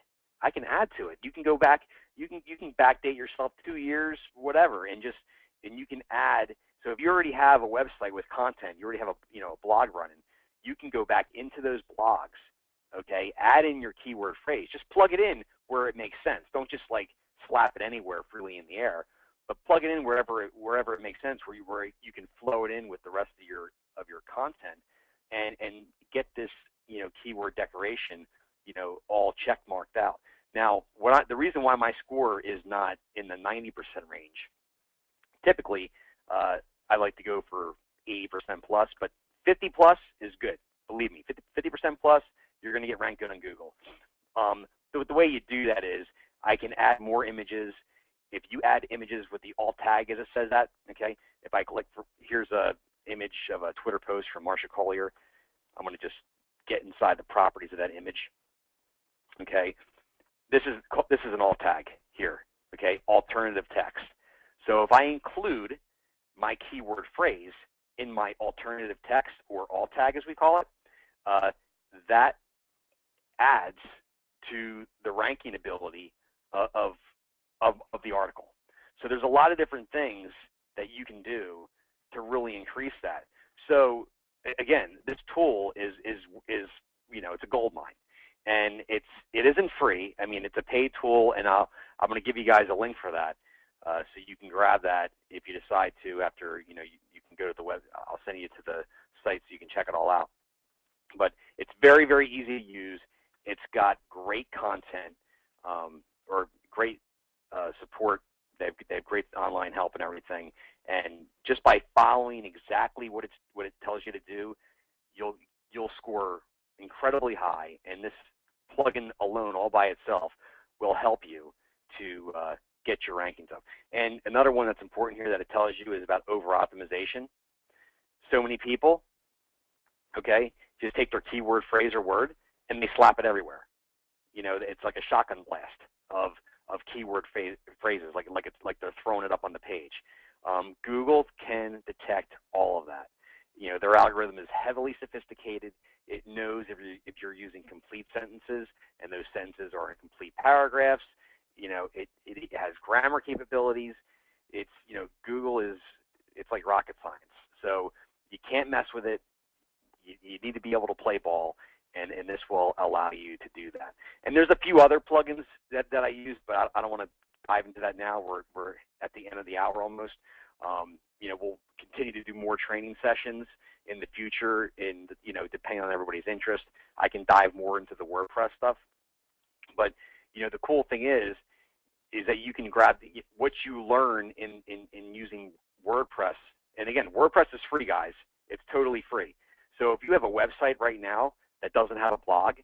to it. You can go back, you can backdate yourself 2 years, whatever, and you can add. So if you already have a website with content, you already have a blog running, you can go back into those blogs, okay, add in your keyword phrase, just plug it in where it makes sense. Don't just like slap it anywhere freely in the air, but plug it in wherever it makes sense, where you can flow it in with the rest of your content, and get this keyword decoration all check marked out. Now, the reason why my score is not in the 90% range, typically I like to go for 80% plus, but 50 plus is good. Believe me, 50% plus, you're going to get ranked good on Google. The way you do that is I can add more images. If you add images with the alt tag, as it says that, okay, if I click here's a image of a Twitter post from Marcia Collier. I'm going to just get inside the properties of that image. Okay, this is an alt tag here. Okay, alternative text. So if I include my keyword phrase in my alternative text, or alt tag as we call it, that adds to the ranking ability of the article. So there's a lot of different things that you can do to really increase that. So again, this tool is it's a gold mine, and it isn't free. I mean, it's a paid tool, and I'm going to give you guys a link for that, so you can grab that if you decide to. After you can go to the web. I'll send you to the site so you can check it all out. But it's very, very easy to use. It's got great content, or great support. They have great online help and everything. And just by following exactly what it tells you to do, you'll score incredibly high. And this plugin alone, all by itself, will help you to get your rankings up. And another one that's important here that it tells you is about over optimization. So many people, okay, just take their keyword, phrase, or word, and they slap it everywhere. It's like a shotgun blast of keyword phrases, like they're throwing it up on the page. Google can detect all of that. Their algorithm is heavily sophisticated. It knows if you're using complete sentences, and those sentences are in complete paragraphs. It has grammar capabilities. Google it's like rocket science. So you can't mess with it. You need to be able to play ball, and this will allow you to do that. And there's a few other plugins that I use, but I don't want to dive into that now. We're at the end of the hour almost. We'll continue to do more training sessions in the future, and depending on everybody's interest, I can dive more into the WordPress stuff. But the cool thing is that you can grab what you learn in using WordPress. And again, WordPress is free, guys. It's totally free. So if you have a website right now that doesn't have a blog,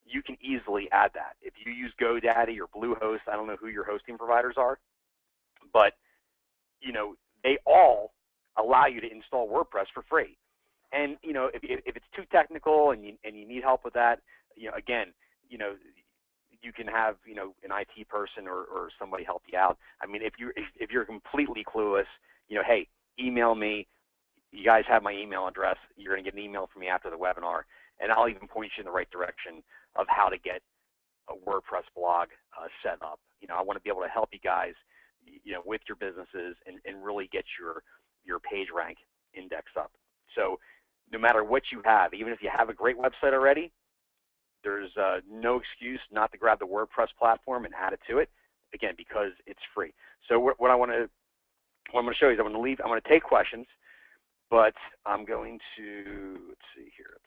you can easily add that. If you use GoDaddy or Bluehost, I don't know who your hosting providers are, but they all allow you to install WordPress for free. And if it's too technical and you need help with that, again, you can have an IT person or somebody help you out. I mean, if you're completely clueless, hey, email me. You guys have my email address. You're going to get an email from me after the webinar, and I'll even point you in the right direction of how to get a WordPress blog set up. I want to be able to help you guys, with your businesses and really get your page rank index up. So no matter what you have, even if you have a great website already, there's no excuse not to grab the WordPress platform and add it to it, again, because it's free. So what I'm going to show you is I'm going to take questions, but I'm going to, let's see here, let's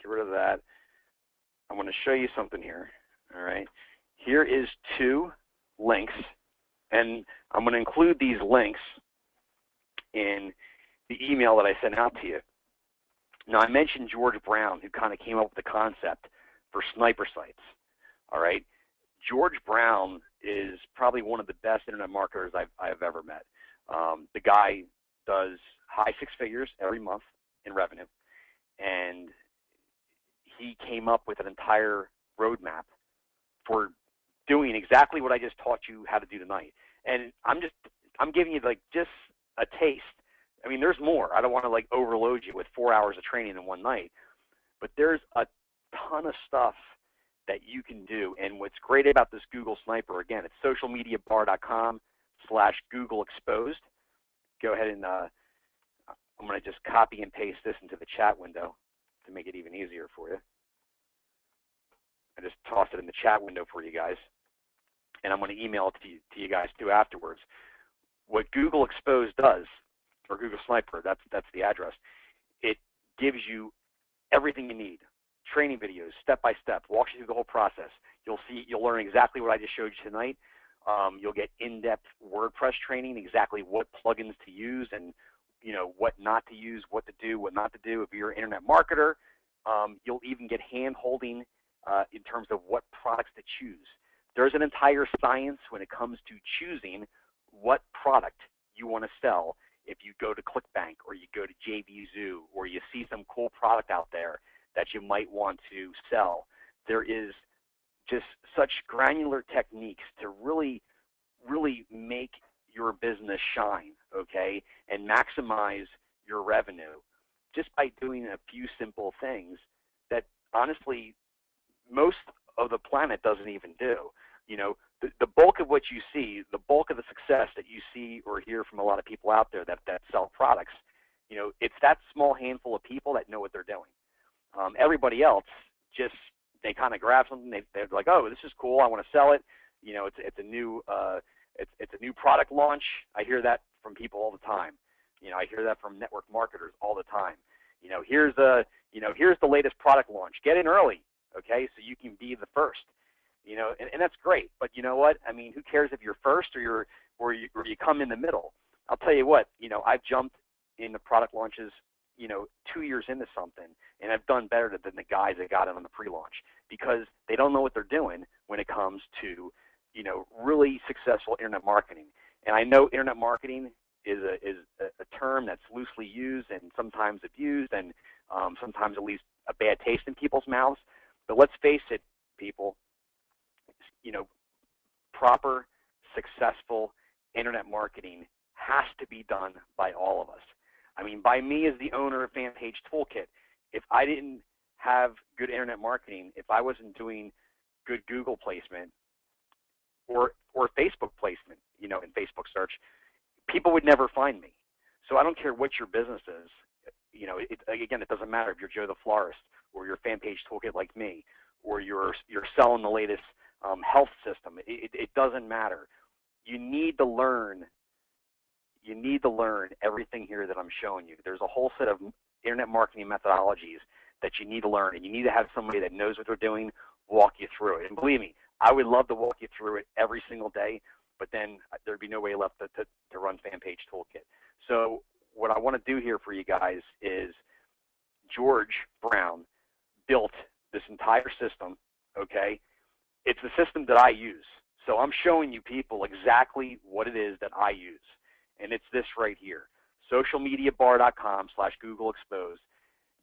get rid of that. I'm going to show you something here, all right? Here is 2 links, and I'm going to include these links in the email that I sent out to you. Now, I mentioned George Brown, who kind of came up with the concept for sniper sites, all right? George Brown is probably one of the best internet marketers I've ever met. The guy does high 6 figures every month in revenue, and he came up with an entire roadmap for doing exactly what I just taught you how to do tonight. And I'm giving you just a taste. I mean, there's more. I don't want to overload you with 4 hours of training in one night, but there's a ton of stuff that you can do. And what's great about this Google Sniper, again, it's socialmediabar.com/Google Exposed. Go ahead and I'm going to just copy and paste this into the chat window to make it even easier for you. I just tossed it in the chat window for you guys, and I'm going to email it to you guys too afterwards. What Google Exposed does, or Google Sniper, that's the address. It gives you everything you need. Training videos, step by step, walks you through the whole process. You'll learn exactly what I just showed you tonight. You'll get in-depth WordPress training, exactly what plugins to use and what not to use, what to do, what not to do. If you're an internet marketer, you'll even get hand-holding in terms of what products to choose. There's an entire science when it comes to choosing what product you want to sell. If you go to ClickBank or you go to JVZoo or you see some cool product out there that you might want to sell, there is just such granular techniques to really, really make your business shine, okay, and maximize your revenue just by doing a few simple things that honestly most of the planet doesn't even do. The bulk of what you see, the bulk of the success that you see or hear from a lot of people out there that sell products, It's that small handful of people that know what they're doing. Everybody else just, they kind of grab something. They're like, oh, this is cool. I want to sell it. It's a new it's a new product launch. I hear that from people all the time. I hear that from network marketers all the time. Here's the latest product launch. Get in early, okay, so you can be the first. And that's great. But you know what? I mean, who cares if you're first or you come in the middle? I'll tell you what. I've jumped in the product launches, 2 years into something, and I've done better than the guys that got it on the pre-launch, because they don't know what they're doing when it comes to, really successful internet marketing. And I know internet marketing is a term that's loosely used and sometimes abused, and sometimes at least a bad taste in people's mouths. But let's face it, people, proper, successful internet marketing has to be done by all of us. I mean, by me as the owner of FanPage Toolkit, if I didn't have good internet marketing, if I wasn't doing good Google placement or Facebook placement, in Facebook search, people would never find me. So I don't care what your business is. Again, it doesn't matter if you're Joe the Florist or you're FanPage Toolkit like me, or you're selling the latest health system. It doesn't matter. You need to learn. You need to learn everything here that I'm showing you. There's a whole set of internet marketing methodologies that you need to learn, and you need to have somebody that knows what they're doing walk you through it. And believe me, I would love to walk you through it every single day, but then there'd be no way left to run FanPage Toolkit. So what I want to do here for you guys is George Brown built this entire system, okay? It's the system that I use. So I'm showing you people exactly what it is that I use. And it's this right here, socialmediabar.com/Google Exposed.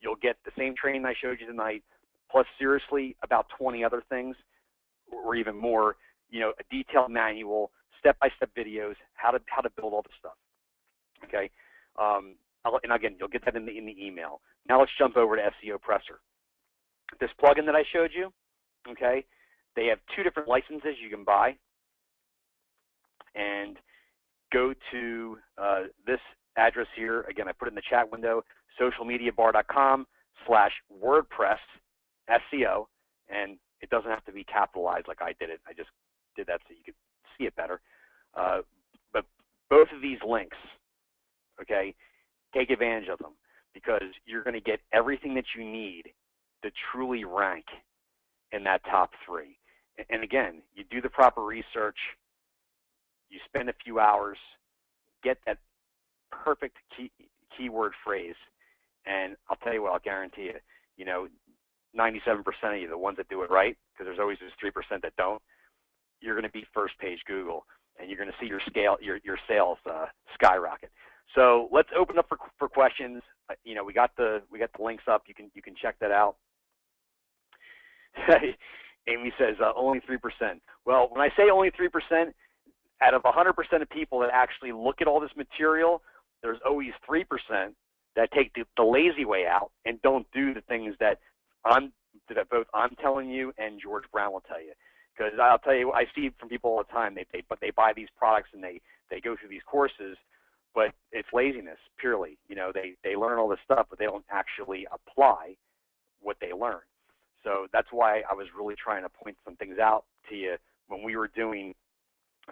You'll get the same training I showed you tonight, plus seriously about 20 other things, or even more, a detailed manual, step-by-step videos, how to build all this stuff, okay? And again, you'll get that in the email. Now let's jump over to SEO Presser. This plugin that I showed you, okay, they have 2 different licenses you can buy, and go to this address here. Again, I put it in the chat window, socialmediabar.com/WordPress SEO, and it doesn't have to be capitalized like I did it. I just did that so you could see it better. But both of these links, okay, take advantage of them, because you're going to get everything that you need to truly rank in that top 3. And again, you do the proper research, you spend a few hours, get that perfect keyword phrase, and I'll tell you what, I'll guarantee you, 97% of you, the ones that do it right, because there's always this 3% that don't, you're going to be first page Google, and you're going to see your sales skyrocket. So let's open up for questions. We got the links up. You can check that out. Amy says only 3%. Well, when I say only 3%, out of 100% of people that actually look at all this material, there's always 3% that take the lazy way out and don't do the things that both I'm telling you and George Brown will tell you. Because I'll tell you, I see from people all the time, they buy these products and they go through these courses, but it's laziness purely. They learn all this stuff, but they don't actually apply what they learn. So that's why I was really trying to point some things out to you when we were doing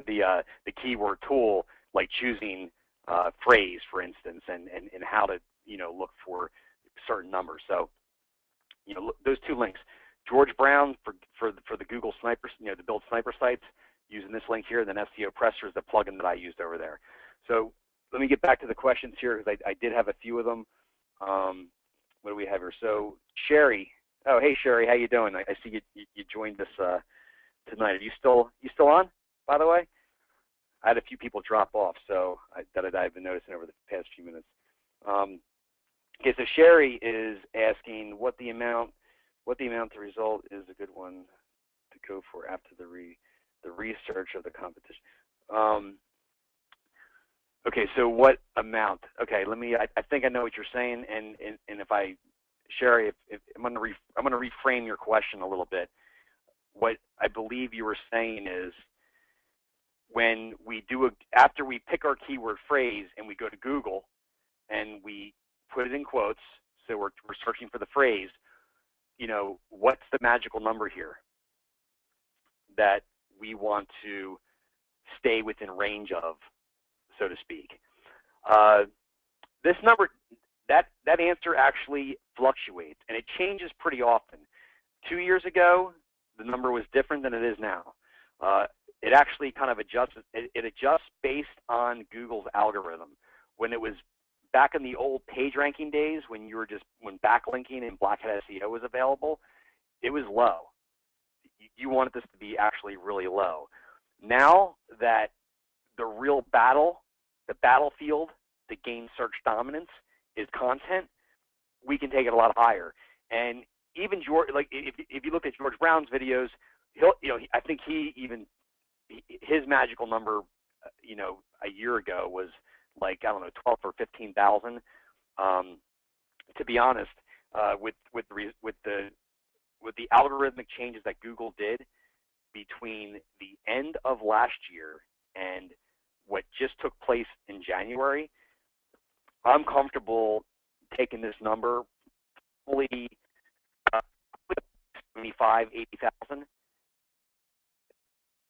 the keyword tool, like choosing phrase, for instance, and how to look for certain numbers. So those 2 links, George Brown for the Google Sniper, to build sniper sites, using this link here, and then SEO Presser is the plugin that I used over there. So let me get back to the questions here, because I did have a few of them. What do we have here? So Sherry, oh hey Sherry, how you doing? I see you joined us tonight. Are you still on? By the way, I had a few people drop off, so I've been noticing over the past few minutes. Okay, so Sherry is asking what the amount to result is a good one to go for after the research of the competition. Okay, so what amount? Okay, I think I know what you're saying, and if Sherry, if I'm going to reframe your question a little bit. What I believe you were saying is, when we after we pick our keyword phrase and we go to Google and we put it in quotes, so we're searching for the phrase, you know, what's the magical number here that we want to stay within range of, so to speak. This number, that answer actually fluctuates, and it changes pretty often. 2 years ago, the number was different than it is now. It actually kind of adjusts. It adjusts based on Google's algorithm. When it was back in the old page ranking days, when backlinking and black hat SEO was available, it was low. You wanted this to be actually really low. Now that the real battle, the battlefield to gain search dominance is content, we can take it a lot higher. And even George, like if you look at George Brown's videos, I think his magical number, a year ago was like, I don't know, 12 or 15,000. To be honest, with the algorithmic changes that Google did between the end of last year and what just took place in January, I'm comfortable taking this number fully 75, 80,000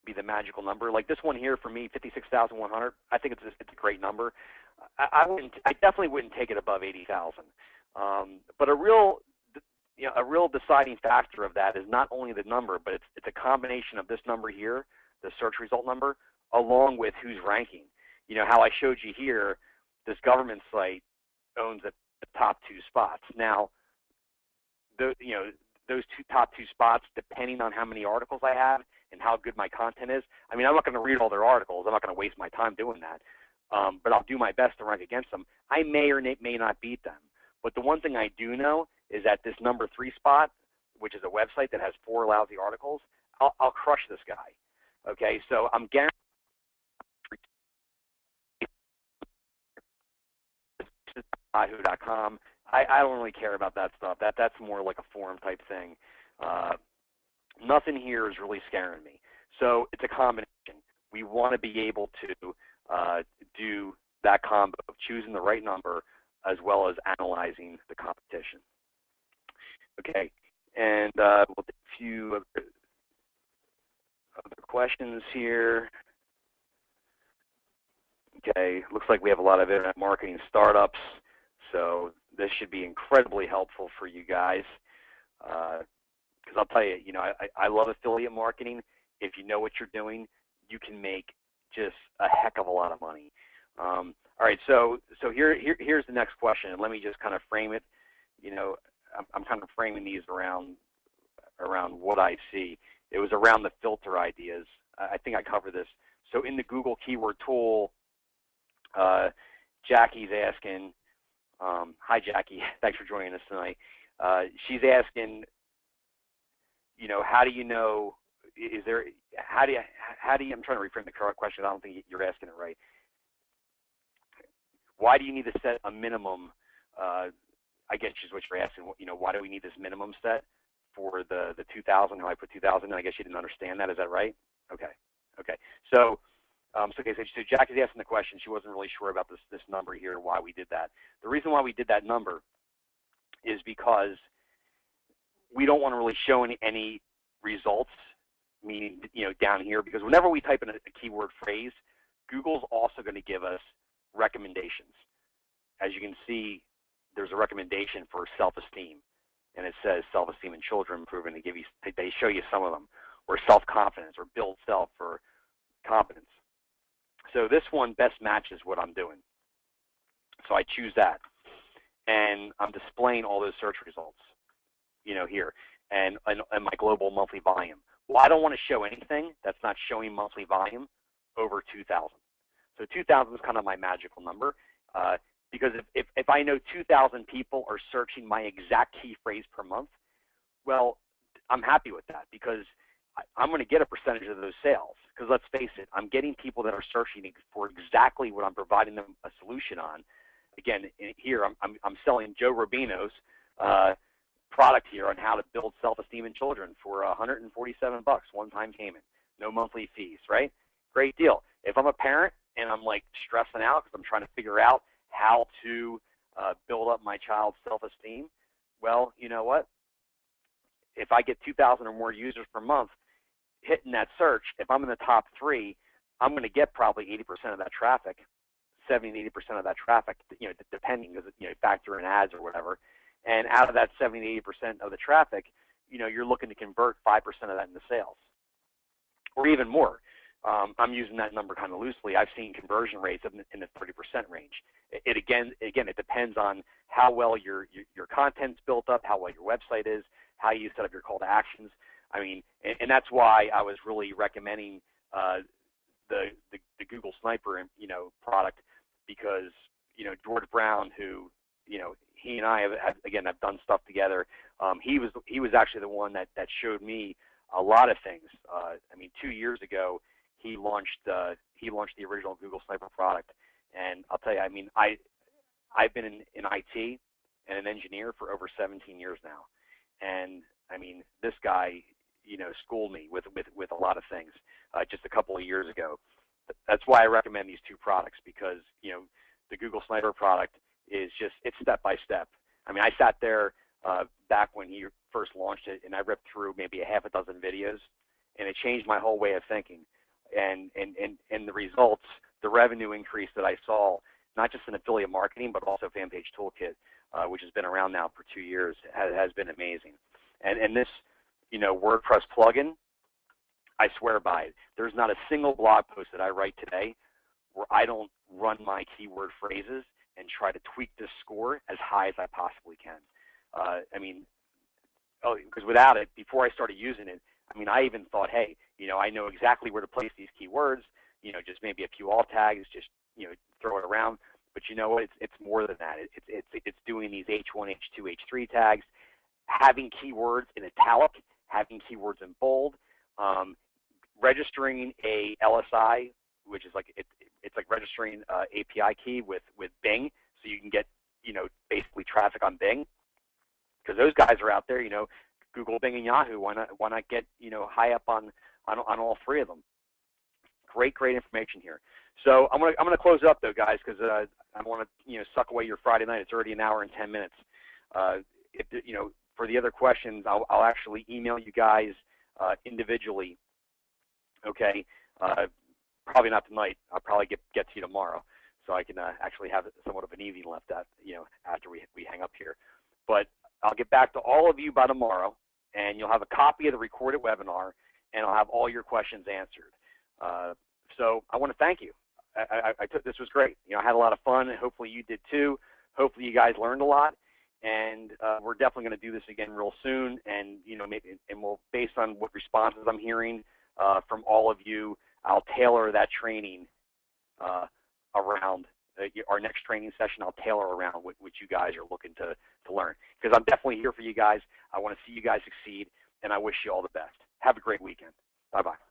be the magical number. Like this one here for me, 56,100. I think it's a great number. I definitely wouldn't take it above 80,000. But a real deciding factor of that is not only the number, but it's a combination of this number here, the search result number, along with who's ranking. You know how I showed you here, this government site owns the top 2 spots. Now, those top two spots, depending on how many articles I have and how good my content is. I mean, I'm not going to read all their articles. I'm not going to waste my time doing that. But I'll do my best to rank against them. I may or may not beat them. But the one thing I do know is that this number 3 spot, which is a website that has 4 lousy articles, I'll crush this guy. Okay, so I'm guaranteed. Yahoo.com. I don't really care about that stuff. That's more like a forum type thing. Nothing here is really scaring me. So it's a combination. We want to be able to do that combo of choosing the right number as well as analyzing the competition. Okay, and we'll take a few other questions here. Okay, looks like we have a lot of internet marketing startups, so this should be incredibly helpful for you guys. Because I'll tell you, I love affiliate marketing. If you know what you're doing, you can make just a heck of a lot of money. All right, so here's the next question, and let me just kind of frame it. I'm kind of framing these around what I see. It was around the filter ideas. I think I covered this. So in the Google keyword tool, Jackie's asking, hi Jackie, thanks for joining us tonight. She's asking, how do you know, I'm trying to reframe the correct question. I don't think you're asking it right. Why do you need to set a minimum, I guess is what you're asking, why do we need this minimum set for the 2,000, how I put 2,000, I guess you didn't understand that, is that right? Okay. So Jack is asking the question. She wasn't really sure about this number here, why we did that. The reason why we did that number is because we don't want to really show any results, meaning down here, because whenever we type in a keyword phrase, Google's also going to give us recommendations. As you can see, there's a recommendation for self-esteem, and it says self-esteem in children improving. They show you some of them, or self-confidence, or build self, or competence. So this one best matches what I'm doing. So I choose that, and I'm displaying all those search results, here, and my global monthly volume. Well, I don't want to show anything that's not showing monthly volume over 2,000. So 2,000 is kind of my magical number, because if I know 2,000 people are searching my exact key phrase per month, well, I'm happy with that, because I'm going to get a percentage of those sales. Because let's face it, I'm getting people that are searching for exactly what I'm providing them a solution on. Again, here I'm selling Joe Rubino's product here on how to build self-esteem in children for $147, one-time payment, no monthly fees, right? Great deal. If I'm a parent and I'm like stressing out because I'm trying to figure out how to build up my child's self-esteem? Well, you know what? If I get 2,000 or more users per month hitting that search, if I'm in the top 3, I'm going to get probably 80% of that traffic, 70 to 80% of that traffic, depending, because factor in ads or whatever. And out of that 70 to 80% of the traffic, you're looking to convert 5% of that into sales, or even more. I'm using that number kind of loosely. I've seen conversion rates in the 30% range. It depends on how well your content's built up, how well your website is, how you set up your call to actions. I mean, and that's why I was really recommending the Google Sniper, product, because George Brown, who he and I have done stuff together. He was actually the one that showed me a lot of things. 2 years ago, he launched the original Google Sniper product, and I'll tell you, I've been in IT and an engineer for over 17 years now, and this guy schooled me with a lot of things just a couple of years ago. That's why I recommend these 2 products, because the Google Sniper product is it's step by step. I sat there back when he first launched it, and I ripped through maybe a half a dozen videos, and it changed my whole way of thinking. And the results, the revenue increase that I saw, not just in affiliate marketing, but also Fan Page Toolkit, which has been around now for 2 years, has been amazing. And this, WordPress plugin, I swear by it. There's not a single blog post that I write today where I don't run my keyword phrases and try to tweak this score as high as I possibly can. Because without it, before I started using it, I even thought, hey, I know exactly where to place these keywords, just maybe a few alt tags, just, throw it around. But you know what? It's more than that. It's doing these H1, H2, H3 tags, having keywords in italic, having keywords in bold, registering a LSI, which is it's like registering API key with Bing, so you can get basically traffic on Bing, because those guys are out there. Google, Bing, and Yahoo. Why not get high up on all 3 of them? Great information here. So I'm gonna close up though, guys, because I don't want to suck away your Friday night. It's already an hour and 10 minutes. For the other questions, I'll actually email you guys individually. Okay. Probably not tonight. I'll probably get to you tomorrow, so I can actually have somewhat of an evening left after we hang up here. But I'll get back to all of you by tomorrow, and you'll have a copy of the recorded webinar, and I'll have all your questions answered. So I want to thank you. This was great. I had a lot of fun, and hopefully you did too. Hopefully you guys learned a lot, and we're definitely going to do this again real soon. And we'll, based on what responses I'm hearing from all of you, I'll tailor that training around our next training session. I'll tailor around what you guys are looking to learn, because I'm definitely here for you guys. I want to see you guys succeed, and I wish you all the best. Have a great weekend. Bye-bye.